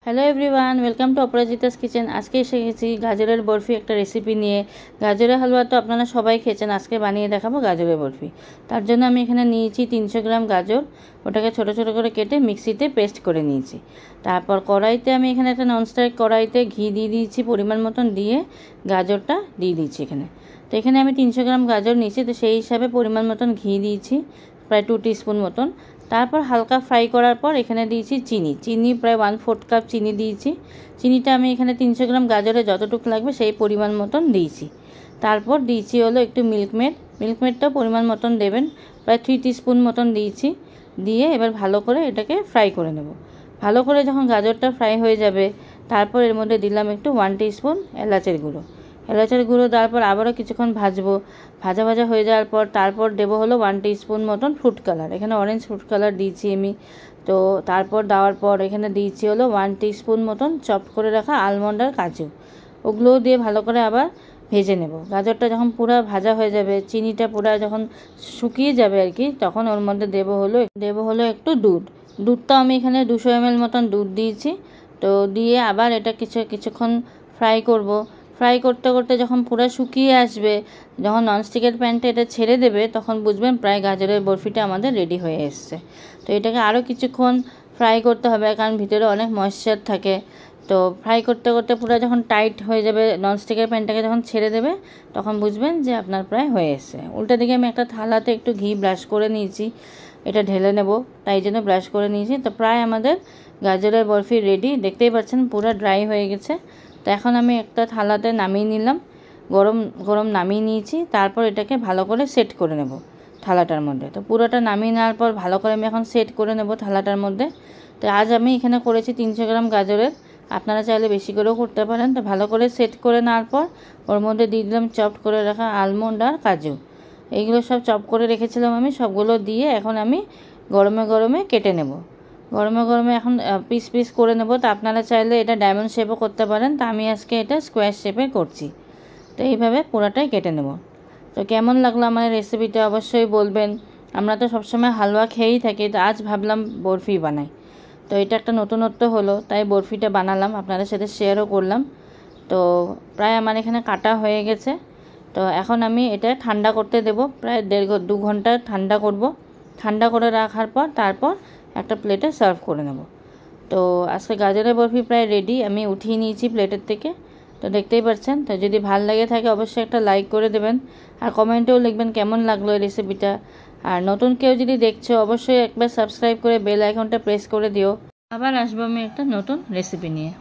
Hello everyone, welcome to Aparajita's kitchen. আজকে এসে গেছি গাজরের বরফি একটা রেসিপি নিয়ে। গাজরের হালুয়া তো আপনারা সবাই খেয়েছেন, আজকে বানিয়ে দেখাবো গাজরের বরফি। তার জন্য আমি এখানে নিয়েছি 300 গ্রাম গাজর, ওটাকে ছোট ছোট করে কেটে মিক্সিতে পেস্ট করে নিয়েছি। তারপর কড়াইতে আমি এখানে একটা ননস্টিক কড়াইতে ঘি দিয়ে দিয়েছি পরিমাণ মতন, দিয়ে গাজরটা দিয়ে দিয়েছি এখানে। তো এখানে আমি 300 গ্রাম গাজর নিয়েছি, তো সেই হিসাবে পরিমাণ মতন ঘি দিয়েছি, প্রায় 2 টিস্পুন মতন। তারপর হালকা ফ্রাই করার পর এখানে দিয়েছি চিনি প্রায় 1/4 কাপ চিনি দিয়েছি। চিনিটা আমি এখানে 300 গ্রাম গাজরে যতটুকু লাগবে সেই পরিমাণ মতন দিয়েছি। তারপর দিয়েছি হলো একটু মিল্কমেডটাও পরিমাণ মতন দেবেন, প্রায় 3 টিস্পুন মতন দিয়েছি। দিয়ে এবার ভালো করে এটাকে ফ্রাই করে নেব। ভালো করে যখন গাজরটা ফ্রাই হয়ে যাবে, তারপর এর মধ্যে দিলাম একটু 1 টিস্পুন এলাচের গুঁড়ো। এলাচের গুঁড়ো দেওয়ার পর আবারও কিছুক্ষণ ভাজবো। ভাজা হয়ে যাওয়ার পর তারপর দেবো হলো 1 টিস্পুন মতন ফুড কালার, এখানে অরেঞ্জ ফুড কালার দিয়েছি আমি। তো তারপর দেওয়ার পর এখানে দিয়েছি হলো 1 টিস্পুন মতন চপ করে রাখা আলমন্ড আর কাজু, ওগুলোও দিয়ে ভালো করে আবার ভেজে নেব। গাজরটা যখন পুরো ভাজা হয়ে যাবে, চিনিটা পুরো যখন শুকিয়ে যাবে আর কি, তখন ওর মধ্যে দেবো হলো একটু দুধটা আমি এখানে 200 ml মতন দুধ দিয়েছি। তো দিয়ে আবার এটা কিছুক্ষণ ফ্রাই করব। ফ্রাই করতে করতে যখন পুরো শুকিয়ে আসবে, যখন ননস্টিকের প্যানটা এটা ছেড়ে দেবে, তখন বুঝবেন প্রায় গাজরের বরফিটা আমাদের রেডি হয়ে এসছে। তো এটাকে আরও কিছুক্ষণ ফ্রাই করতে হবে, কারণ ভিতরে অনেক ময়েশ্চার থাকে। তো ফ্রাই করতে করতে পুরো যখন টাইট হয়ে যাবে, ননস্টিকের প্যানটাকে যখন ছেড়ে দেবে, তখন বুঝবেন যে আপনার প্রায় হয়ে এসছে। উল্টা দিকে আমি একটা থালাতে একটু ঘি ব্রাশ করে নিয়েছি, এটা ঢেলে নেব, তাই জন্য ব্রাশ করে নিয়েছি। তো প্রায় আমাদের গাজরের বরফি রেডি, দেখতেই পাচ্ছেন পুরো ড্রাই হয়ে গেছে। তো এখন আমি একটা থালাতে নামিয়ে নিলাম, গরম নামিয়ে নিয়েছি। তারপর এটাকে ভালো করে সেট করে নেব থালাটার মধ্যে। তো পুরোটা নামিয়ে নেওয়ার পর ভালো করে আমি এখন সেট করে নেব থালাটার মধ্যে। তো আজ আমি এখানে করেছি 300 গ্রাম গাজরের, আপনারা চাইলে বেশি করেও করতে পারেন। তো ভালো করে সেট করে নেওয়ার পর ওর মধ্যে দিয়ে দিলাম চপ করে রাখা আলমন্ড আর কাজু, এইগুলো সব চপ করে রেখেছিলাম আমি, সবগুলো দিয়ে এখন আমি গরমে কেটে নেব। গরমে এখন পিস করে নেব। তো আপনারা চাইলে এটা ডায়মন্ড শেপও করতে পারেন, তো আমি আজকে এটা স্কোয়ার শেপে করছি। তো এইভাবে পুরোটাই কেটে নেব। তো কেমন লাগলো আমার রেসিপিটা অবশ্যই বলবেন। আমরা তো সবসময় হালুয়া খেয়েই থাকি, তো আজ ভাবলাম বরফি বানাই। তো এটা একটা নতুনত্ব হলো, তাই বরফিটা বানালাম, আপনাদের সাথে শেয়ারও করলাম। তো প্রায় আমার এখানে কাটা হয়ে গেছে। তো এখন আমি এটা ঠান্ডা করতে দেব, প্রায় 1.5-2 ঘন্টা ঠান্ডা করব। ঠান্ডা করে রাখার পর তারপর একটা প্লেটে সার্ভ করে নেব। তো আজকে গাজরের বরফি প্রায় রেডি, আমি উঠিয়ে নিয়েছি প্লেটের থেকে। তো দেখতেই পাচ্ছেন। তো যদি ভালো লাগে থাকে অবশ্যই একটা লাইক করে দেবেন, আর কমেন্টেও লিখবেন কেমন লাগলো এই রেসিপিটা। আর নতুন কেউ যদি দেখছো অবশ্যই একবার সাবস্ক্রাইব করে বেল আইকনটা প্রেস করে দিও। আবার আসবো আমি একটা নতুন রেসিপি নিয়ে।